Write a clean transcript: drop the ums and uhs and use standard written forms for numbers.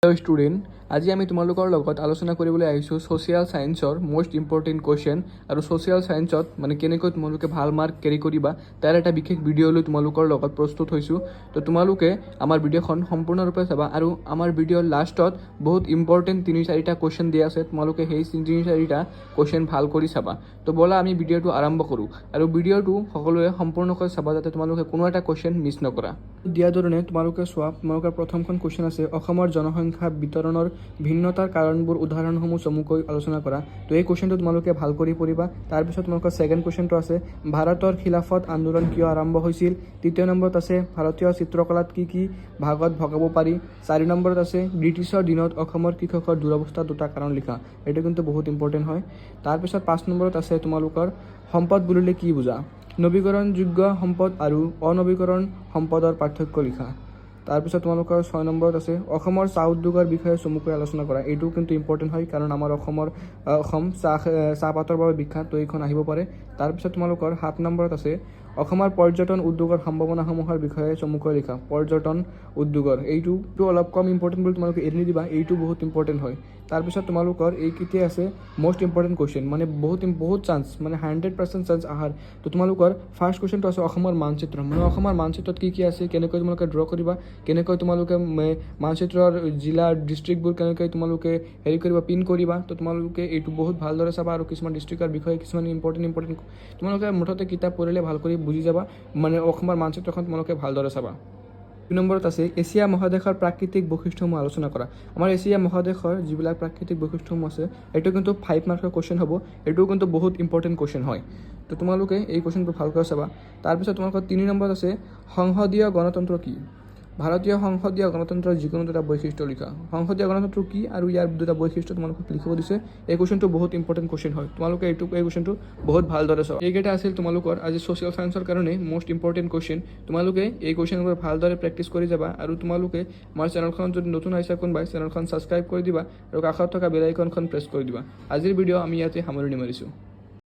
Hello student আজি আমি তোমালোকৰ লগত আলোচনা কৰিবলৈ আহিছোঁ সোশিয়াল সায়েন্সৰ মোস্ট ইম্পৰ্টেণ্ট কোৱেশ্চন আৰু সোশিয়াল সায়েন্সত মানে কেনেকৈ তোমালোকে ভাল মাৰ্ক কেৰি কৰিবা তাৰ এটা বিশেষ ভিডিঅ' লৈ তোমালোকৰ লগত প্ৰস্তুত হৈছোঁ। তো তোমালোকে আমাৰ ভিডিঅ'খন সম্পূৰ্ণৰূপে চাবা আৰু আমাৰ ভিডিঅ'ৰ লাষ্টত বহুত ইম্পৰ্টেণ্ট 3-4টা কোৱেশ্চন দিয়া আছে, তোমালোকে সেই 3-4টা কোৱেশ্চন ভাল কৰি চাবা। তো বলা আমি ভিডিঅ'টো আৰম্ভ কৰোঁ আৰু ভিডিঅ'টো সকলোৱে সম্পূৰ্ণকৈ চাবা যাতে তোমালোকে কোনো এটা কোৱেশ্চন মিছ নকৰা। দিয়া ধৰণে তোমালোকে চোৱা, তোমালোকৰ প্ৰথমখন কোৱেশ্চন আছে অসমৰ জনসংখ্যা বিতৰণৰ ভিন্নতাৰ কাৰণবোৰ উদাহৰণসমূহ চমুকৈ আলোচনা কৰা। তো এই কোৱেশ্চনটো তোমালোকে ভাল কৰি পঢ়িবা। তাৰপিছত তোমালোকৰ ছেকেণ্ড কোৱেশ্চনটো আছে ভাৰতৰ খিলাফত আন্দোলন কিয় আৰম্ভ হৈছিল। তৃতীয় নম্বৰত আছে ভাৰতীয় চিত্ৰকলাত কি কি ভাগত ভগাব পাৰি। 4 নম্বৰত আছে ব্ৰিটিছৰ দিনত অসমৰ কৃষকৰ দুৰৱস্থাৰ 2টা কাৰণ লিখা। এইটো কিন্তু বহুত ইম্পৰ্টেণ্ট হয়। তাৰপিছত 5 নম্বৰত আছে তোমালোকৰ সম্পদ বুলিলে কি বুজা। নৱীকৰণযোগ্য সম্পদ আৰু অনৱীকৰণ সম্পদৰ পাৰ্থক্য লিখা। তাৰপিছত তোমালোকৰ 6 নম্বৰত আছে অসমৰ চাহ উদ্যোগৰ বিষয়ে চমুকৈ আলোচনা কৰা। এইটো কিন্তু ইম্পৰ্টেণ্ট হয় কাৰণ আমাৰ অসম চাহপাতৰ বাবে বিখ্যাত, তো এইখন আহিব পাৰে। তাৰপিছত তোমালোকৰ 7 নম্বৰত আছে অসমৰ পৰ্যটন উদ্যোগৰ সম্ভাৱনাসমূহৰ বিষয়ে চমুকৈ লিখা। পৰ্যটন উদ্যোগৰ এইটো অলপ কম ইম্পৰ্টেণ্ট বুলি তোমালোকে এৰি নিদিবা, এইটো বহুত ইম্পৰ্টেণ্ট হয়। তাৰপিছত তোমালোকৰ এইকেইটাই আছে মোষ্ট ইম্পৰ্টেণ্ট কুৱেশ্যন, মানে বহুত চান্স, মানে 100% চান্স আহাৰ। তো তোমালোকৰ ফাৰ্ষ্ট কুৱেশ্যনটো আছে অসমৰ মানচিত্ৰ, মানে অসমৰ মানচিত্ৰত কি কি আছে, কেনেকৈ তোমালোকে ড্ৰ কৰিবা, কেনেকৈ তোমালোকে মানচিত্ৰৰ জিলা ডিষ্ট্ৰিক্টবোৰ কেনেকৈ তোমালোকে হেৰি কৰিবা, পিন কৰিবা। তো তোমালোকে এইটো বহুত ভালদৰে চাবা আৰু কিছুমান ডিষ্ট্ৰিক্টৰ বিষয়ে কিছুমান ইম্পৰ্টেণ্ট তোমালোকে মুঠতে কিতাপ পঢ়িলে ভাল কৰি বুজি যাবা, মানে অসমৰ মানচিত্ৰখন তোমালোকে ভালদৰে চাবা। 2 নম্বৰত আছে এছিয়া মহাদেশৰ প্ৰাকৃতিক বৈশিষ্ট্যসমূহ আলোচনা কৰা। আমাৰ এছিয়া মহাদেশৰ যিবিলাক প্ৰাকৃতিক বৈশিষ্ট্যসমূহ আছে এইটো কিন্তু 5 মাৰ্কৰ কুৱেশ্যন হ'ব, এইটোও কিন্তু বহুত ইম্পৰ্টেণ্ট কুৱেশ্যন হয়। তো তোমালোকে এই কুৱেশ্যনটো ভালকৈ চাবা। তাৰপিছত তোমালোকৰ 3 নম্বৰত আছে সংসদীয় গণতন্ত্ৰ কি। ভাৰতীয় সংসদীয় গণতন্ত্ৰৰ যিকোনো 2টা বৈশিষ্ট্য লিখা। সংসদীয় গণতন্ত্ৰ কি আৰু ইয়াৰ 2টা বৈশিষ্ট্য তোমালোকক লিখিব দিছে। এই কুৱেশ্যনটো বহুত ইম্পৰ্টেণ্ট কুৱেশ্যন হয়, তোমালোকে এই কুৱেশ্যনটো বহুত ভালদৰে চাবা। এইকেইটা আছিল তোমালোকৰ আজি ছ'চিয়েল ছায়েন্সৰ কাৰণে মোষ্ট ইম্পৰ্টেণ্ট কুৱেশ্যন। তোমালোকে এই কুৱেশ্যনবোৰ ভালদৰে প্ৰেক্টিছ কৰি যাবা আৰু তোমালোকে আমাৰ চেনেলখনত যদি নতুন আহিছা কোনোবাই চেনেলখন ছাবস্ক্ৰাইব কৰি দিবা আৰু কাষত থকা বেল আইকনখন প্ৰেছ কৰি দিবা। আজিৰ ভিডিঅ' আমি ইয়াতে সামৰণি মাৰিছোঁ।